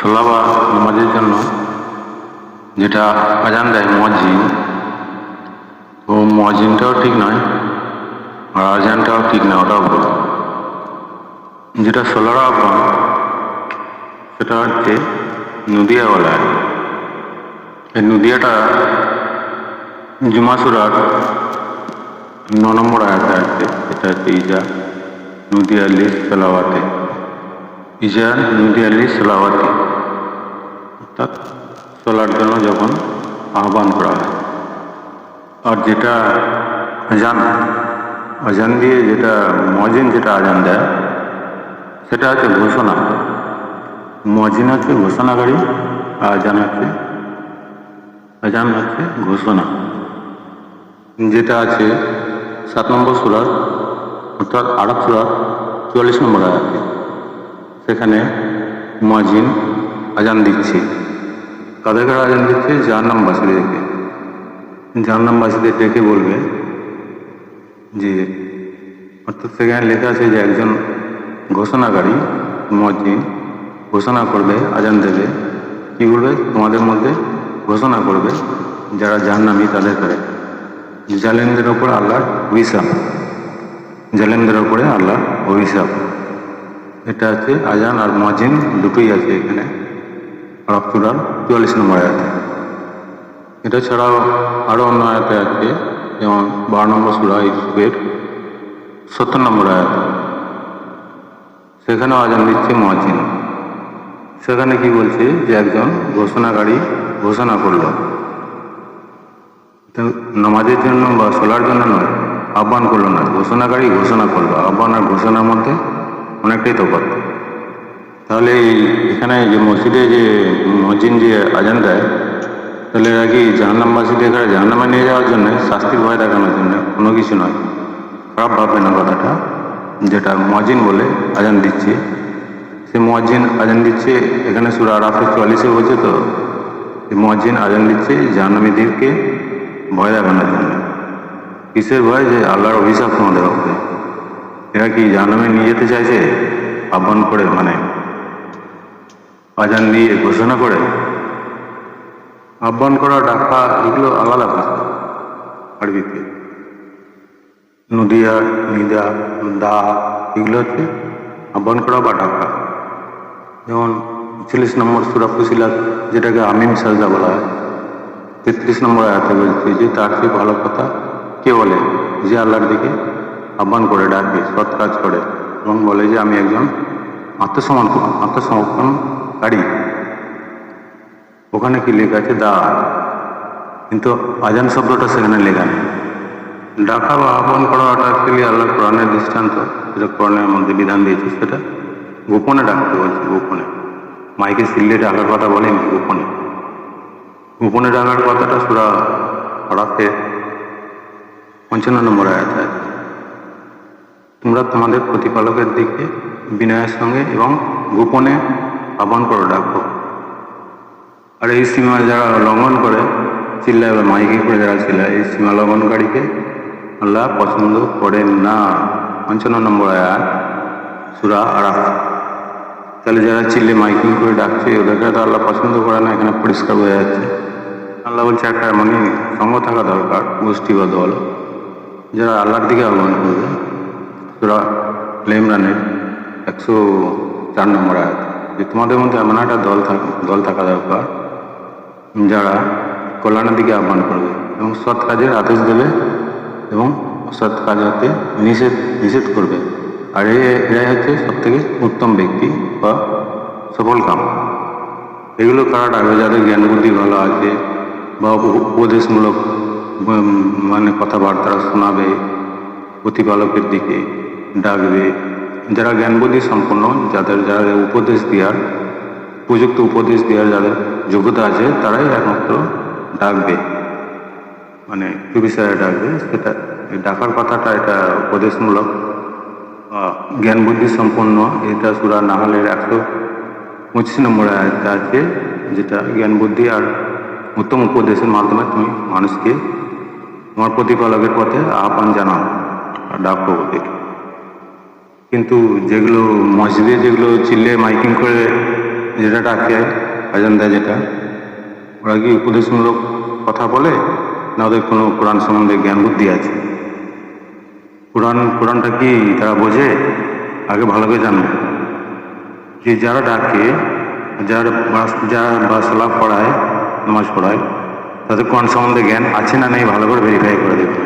সলা বা নামাজের জন্য যেটা আজান দেয় মুয়াজ্জিন, তো মুয়াজ্জিনটাও ঠিক নয় আর আজানটাও ঠিক নয়, ওটাও ভুল। যেটা সলার আহ্বান সেটা হচ্ছে নদিয়াওয়ালায়। এই নদিয়াটা জুমা সূরার 9 নম্বর আয়াতে আছে। এটা হচ্ছে ইজা নদিয়া লিস সালাওয়াতে, ইজা নদিয়া লিস সালাওয়াতে, অর্থাৎ চলার জন্য যখন আহ্বান করা হয়। আর যেটা আজান আজান দিয়ে যেটা মুয়াজ্জিন যেটা আজান দেয় সেটা হচ্ছে ঘোষণা। মুয়াজ্জিন হচ্ছে ঘোষণাকারী, আর আজান হচ্ছে ঘোষণা। যেটা আছে 7 নম্বর সূরার অর্থাৎ আরাফ সূরার 44 নম্বর আয়াতে। সেখানে মুয়াজ্জিন আজান দিচ্ছে। কাদেরকে আজান দিচ্ছে? জাহান্নামবাসীদেরকে। জাহান্নামবাসীদের ডেকে বলবে যে, অর্থাৎ সেখানে লেখা আছে যে একজন ঘোষণাকারী মুয়াজ্জিন ঘোষণা করবে, আজান দেবে। কি বলবে? তোমাদের মধ্যে ঘোষণা করবে যারা জাহান্নামী তাদের করে জালেমদের ওপর আল্লাহর অভিশাপ, জালেমদের ওপরে আল্লাহর অভিশাপ। এটা আছে আজান আর মুয়াজ্জিন দুটোই আছে এখানে আরাফ সূরার 44 নম্বর আয়াতে। এটা ছাড়াও আরও অন্য আয়াতে আছে, যেমন 12 নম্বর সূরা ইউসুফের 70 নম্বর আয়াত। সেখানেও আজান দিচ্ছে মুয়াজ্জিন। সেখানে কি বলছে? যে একজন ঘোষণাকারী ঘোষণা করলো, নামাজের জন্য বা চলার জন্য নয়, আহ্বান করলো না, ঘোষণাকারী ঘোষণা করলো। আহ্বান আর ঘোষণার মধ্যে অনেকটাই তফাৎ। তাহলে এখানে যে মসজিদে যে মুয়াজ্জিন যে আজান দেয়, তাহলে এরা কি জাহান্নামবাসীদের এখানে জাহান্নামে নিয়ে যাওয়ার জন্য, শাস্তির ভয় দেখানোর জন্য? কোনো কিছু নয়। খারাপ ভাববে না কথাটা। যেটা মুয়াজ্জিন বলে আজান দিচ্ছে, সে মুয়াজ্জিন আজান দিচ্ছে এখানে সূরা আরাফের 44-এ বলছে, তো মুয়াজ্জিন আজান দিচ্ছে জাহান্নামীদেরকে ভয় দেখানোর জন্য। কিসের ভয়? যে আল্লাহর অভিশাপ তোমাদের হবে। এরা কি জাহান্নামে নিয়ে যেতে চাইছে আহ্বান করে, মানে আজান দিয়ে ঘোষণা করে? আহ্বান করা, ডাকা, এগুলো আলাদা ভাষা আরবিতে। নদিয়া, নিদা, দা, এগুলো হচ্ছে আহ্বান করা বা ডাকা। যেমন 40 নম্বর সূরা ফুসিলাত, যেটাকে আমিন সাজদা বলা হয়, 33 নম্বর আয়াতে বলছে যে তার চেয়ে ভালো কথা কে বলে? যে আল্লাহর দিকে আহ্বান করে, ডাকে, সৎ কাজ করে এবং বলে যে আমি একজন আত্মসমর্পণকারী। ওখানে কি লেখা আছে? দা। কিন্তু আজান শব্দটা সেখানে লেখা নেই। ডাকা বা আহ্বান করাটা অ্যাকচুয়ালি আল্লাহ কোরআনের দৃষ্টান্ত, যেটা কোরআনের মধ্যে বিধান দিয়েছে, সেটা গোপনে ডাকতে বলছে, গোপনে। মাইকে সিল্লে ডাকার কথা বলেনি, গোপনে। গোপনে ডাকার কথাটা সূরা আরাফে 55 নম্বর আয়াতে আছে। তোমরা তোমাদের প্রতিপালকের দিকে বিনয়ের সঙ্গে এবং গোপনে আহ্বান করো, ডাকো। আর এই সীমা যারা লঙ্ঘন করে, চিল্লায় বা মাইকে করে যারা চিল্লায়, এই সীমা লঙ্ঘনকারীকে আল্লাহ পছন্দ করেন না। 55 নম্বর আয়াত সূরা আরাফ। তাহলে যারা চিল্লে মাইকিং করে ডাকছে, ওদেরকে তো আল্লাহ পছন্দ করে না, এখানে পরিষ্কার বোঝা যাচ্ছে। আল্লাহ বলছে একটা মানে সঙ্গ থাকা দরকার, গোষ্ঠী বা দল, যারা আল্লাহর দিকে আহ্বান করবে। সূরা আল ইমরানের 104 নম্বর আয়াত, যে তোমাদের মধ্যে এমন একটা দল থাকা দরকার যারা কল্যাণের দিকে আহ্বান করবে এবং সৎ কাজের আদেশ দেবে এবং অসৎ কাজ হতে নিষেধ করবে। আর এরাই হচ্ছে সব থেকে উত্তম ব্যক্তি বা সফল কাম। এগুলো কারা ডাকবে? যাদের জ্ঞান বুদ্ধি ভালো আছে বা উপদেশমূলক মানে কথাবার্তা শোনাবে, প্রতিপালকের দিকে ডাকবে। যারা জ্ঞান বুদ্ধি সম্পন্ন, যারা উপদেশ দেওয়ার, উপযুক্ত উপদেশ দেওয়ার যাদের যোগ্যতা আছে, তারাই একমাত্র ডাকবে, মানে কি বিষয়ে ডাকবে সেটা। ডাকার কথাটা এটা উপদেশমূলক, জ্ঞান বুদ্ধি সম্পন্ন। এটা সূরা নাহলের 125 নম্বর আয়াতে আছে, যেটা জ্ঞান বুদ্ধি আর উত্তম উপদেশের মাধ্যমে তুমি মানুষকে তোমার প্রতিপালকের পথে আহ্বান জানাও আর ডাকো ওদেরকে। কিন্তু যেগুলো মসজিদে যেগুলো চিল্লে মাইকিং করে যেটা ডাকে আজান দেয় যেটা, ওরা কি উপদেশমূলক কথা বলে না ওদের কোনো কোরআন সম্বন্ধে জ্ঞান বুদ্ধি আছে? কোরআনটা কি তারা বোঝে? আগে ভালো করে জানবে যে যারা ডাকে, যারা সালাত পড়ায়, নামাজ পড়ায়, তাদের কোরআন সম্বন্ধে জ্ঞান আছে না নেই ভালো করে ভেরিফাই করে দেবে।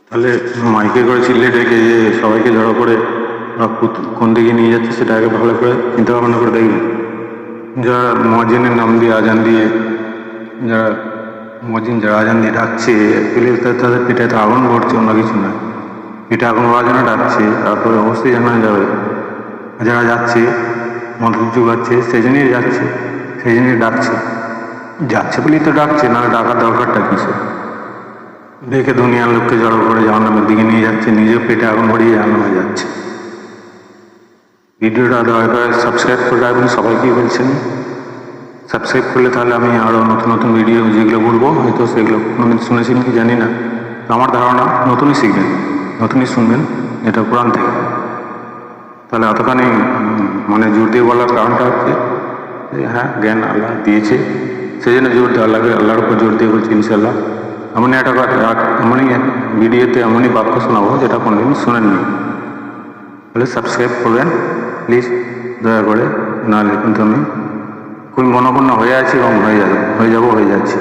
তাহলে মাইকে করে চিল্লে ডেকে যে সবাইকে জড়ো করে কোন দিকে নিয়ে যাচ্ছে সেটা আগে ভালো করে চিন্তা ভাবনা করে দেখবে। যারা মুয়াজ্জিনের নাম দিয়ে আজান দিয়ে, যারা আজান দিয়ে ডাকছে, তাদের পেটে তো আগুন ভরছে, অন্য কিছু না। পেটে আগুন ভরার জন্য ডাকছে, তারপরে অবশ্যই জানা যাবে। যারা যাচ্ছে মন্ত্র জোগাচ্ছে, সেই জন্যই যাচ্ছে, সেই জন্যই যাচ্ছে বলেই তো ডাকছে, না ডাকার দরকারটা কিসে? দেখে দুনিয়ার লোককে জড়ো করে জাহান্নামের দিকে নিয়ে যাচ্ছে, নিজের পেটে আগুন ভরিয়ে জাহান্নামে যাচ্ছে। ভিডিওটা দয়া করে সাবস্ক্রাইব করে রাখবেন, সবাইকেই বলছেন সাবস্ক্রাইব করলে তাহলে আমি আরও নতুন নতুন ভিডিও যেগুলো বলবো হয়তো সেগুলো কোনোদিন শুনেছেন কি জানি না, আমার ধারণা নতুনই শিখবেন, নতুনই শুনবেন, এটা কোরআন থেকে। তাহলে এতখানি মানে জোর দিয়ে বলার কারণটা হচ্ছে যে হ্যাঁ, জ্ঞান আল্লাহ দিয়েছে, সেই জন্য জোর দিয়ে আল্লাহর উপর জোর দিয়ে বলছি ইনশাল্লাহ। এমনই এমনই ভিডিওতে এমনই বাক্য শোনাবো যেটা কোনোদিন শোনেননি। তাহলে সাবস্ক্রাইব করবেন প্লিজ দয়া করে, নাহলে কিন্তু আমি খুব মনক্ষুণ্ণ হয়ে আছি এবং হয়ে যাচ্ছি।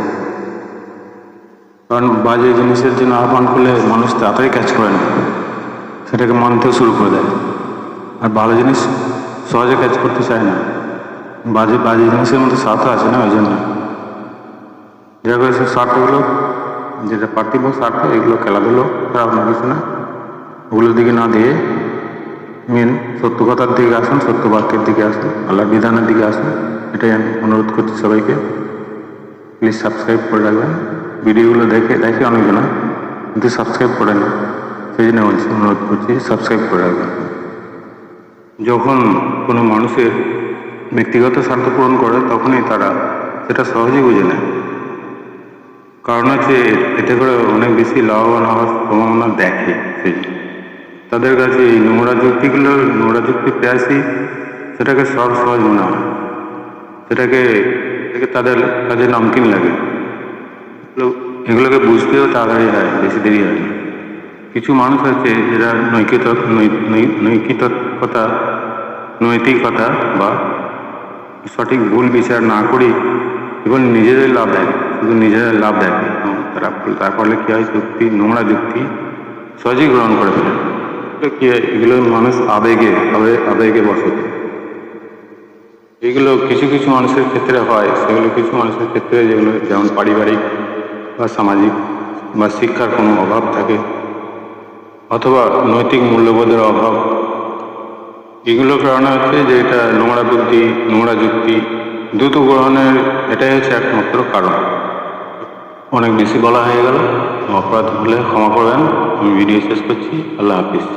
কারণ বাজে জিনিসের জন্য আহ্বান করলে মানুষ তাড়াতাড়ি ক্যাচ করে না, সেটাকে মানতেও শুরু করে দেয়। আর ভালো জিনিস সহজে ক্যাচ করতে চায় না, বাজে জিনিসের মধ্যে স্বার্থ আছে না, ওই জন্য যেগুলো সে স্বার্থগুলো, যেটা পার্থিব স্বার্থ, এগুলো খেলাধুলো খারাপ না, কিছু না, ওগুলোর দিকে না দিয়ে মেন সত্য কথার দিকে আসুন, সত্য বাক্যের দিকে আসুন, আল্লাহর বিধানের দিকে আসুন। এটাই আমি অনুরোধ করছি সবাইকে। প্লিজ সাবস্ক্রাইব করে রাখবেন। ভিডিওগুলো দেখে অনেকজনা, কিন্তু সাবস্ক্রাইব করে না, সেই জন্য বলছি, অনুরোধ করছি সাবস্ক্রাইব করে রাখবেন। যখন কোনো মানুষের ব্যক্তিগত স্বার্থ পূরণ করে তখনই তারা সেটা সহজেই বুঝে নেয়। কারণ হচ্ছে এতে করে অনেক বেশি লাভবান হওয়ার সম্ভাবনা দেখে, সেই তাদের কাছে এই নোংরা যুক্তি পেয়াসি সেটাকে সহজ মনে হয়, সেটাকে তাদের কাছে নামকিন লাগে। এগুলোকে বুঝতেও তাড়াতাড়ি হয়, বেশি দেরি হয় না। কিছু মানুষ আছে যারা নৈতিকতা বা সঠিক ভুল বিচার না করি এবং নিজেদের লাভ দেয়, শুধু নিজেদের লাভ দেয়, তার ফলে কি হয়, নোংরা যুক্তি সহজেই গ্রহণ করে ফেলে। কি হয়, এগুলো মানুষ আবেগে বসে। এগুলো কিছু মানুষের ক্ষেত্রে হয়, সেগুলো কিছু মানুষের ক্ষেত্রে যেগুলো যেমন পারিবারিক বা সামাজিক বা শিক্ষার কোনো অভাব থাকে, অথবা নৈতিক মূল্যবোধের অভাব, এগুলোর কারণে হচ্ছে যে এটা নোংরা বুদ্ধি, নোংরা যুক্তি দ্রুত গ্রহণের এটাই হচ্ছে একমাত্র কারণ। অনেক বেশি বলা হয়ে গেল, অপরাধ হলে ক্ষমা করবেন। আমি ভিডিও শেষ করছি। আল্লাহ হাফিজ।